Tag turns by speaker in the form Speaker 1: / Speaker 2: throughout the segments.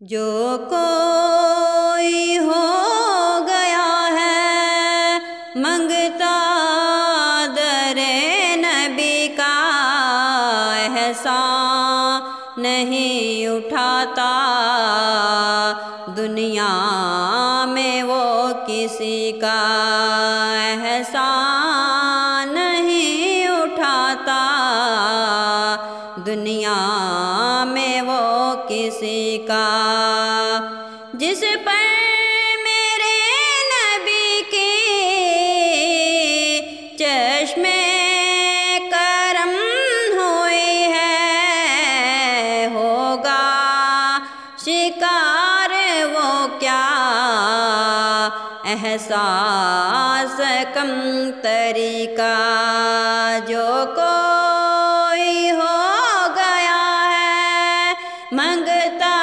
Speaker 1: جو کوئی ہو گیا ہے منگتا در نبی کا، احسان نہیں اٹھاتا دنیا میں وہ کسی کا، احسان نہیں اٹھاتا دنیا میں وہ کسی کا۔ جس پر میرے نبی کی چشم کرم ہوئی ہے، ہوگا شکار وہ کیا احساس کم تری کا۔ جو کوئی ہو گیا ہے منگتا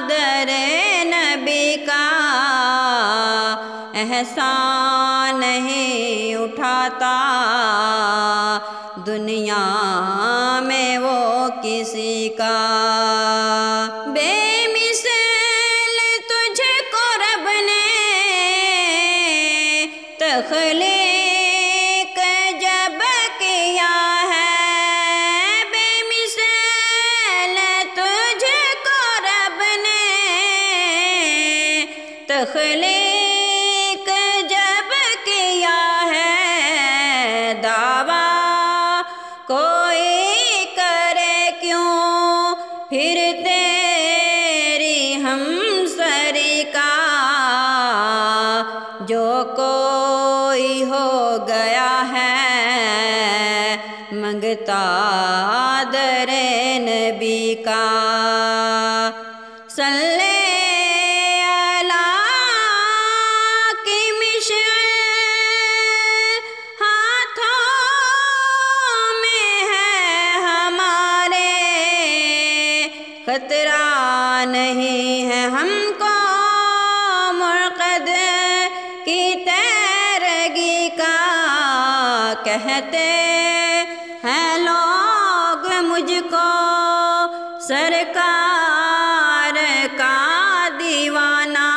Speaker 1: در نبی کا، احسان نہیں اٹھاتا دنیا میں وہ کسی کا۔ بے مثل تجھ کو رب نے تخلیق جب کیا ہے، بے مثل تجھ کو رب نے تخلیق جب کیا ہے، دعویٰ کوئی کرے کیوں پھر تیری ہمسری کا۔ جو کوئی ہو گیا ہے منگتا در نبی کا، صلی اللہ کی مشعل ہاتھوں میں ہے ہمارے، خطرہ نہیں ہے ہم کو مرقد کی تیرگی کا۔ کہتے ہیں لوگ مجھ کو سرکار کا دیوانہ،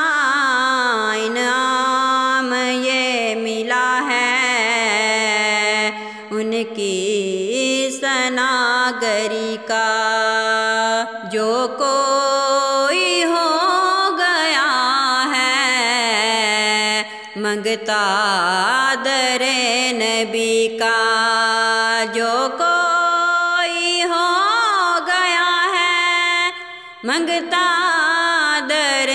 Speaker 1: انعام یہ ملا ہے ان کی ثناگری کا۔ جو کوئی ہو گیا ہے منگتا در نبی کا، جو کوئی ہو گیا ہے منگتا در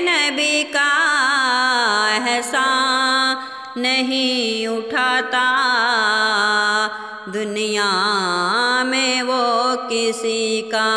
Speaker 1: نبی کا، احسان نہیں اٹھاتا دنیا میں وہ کسی کا۔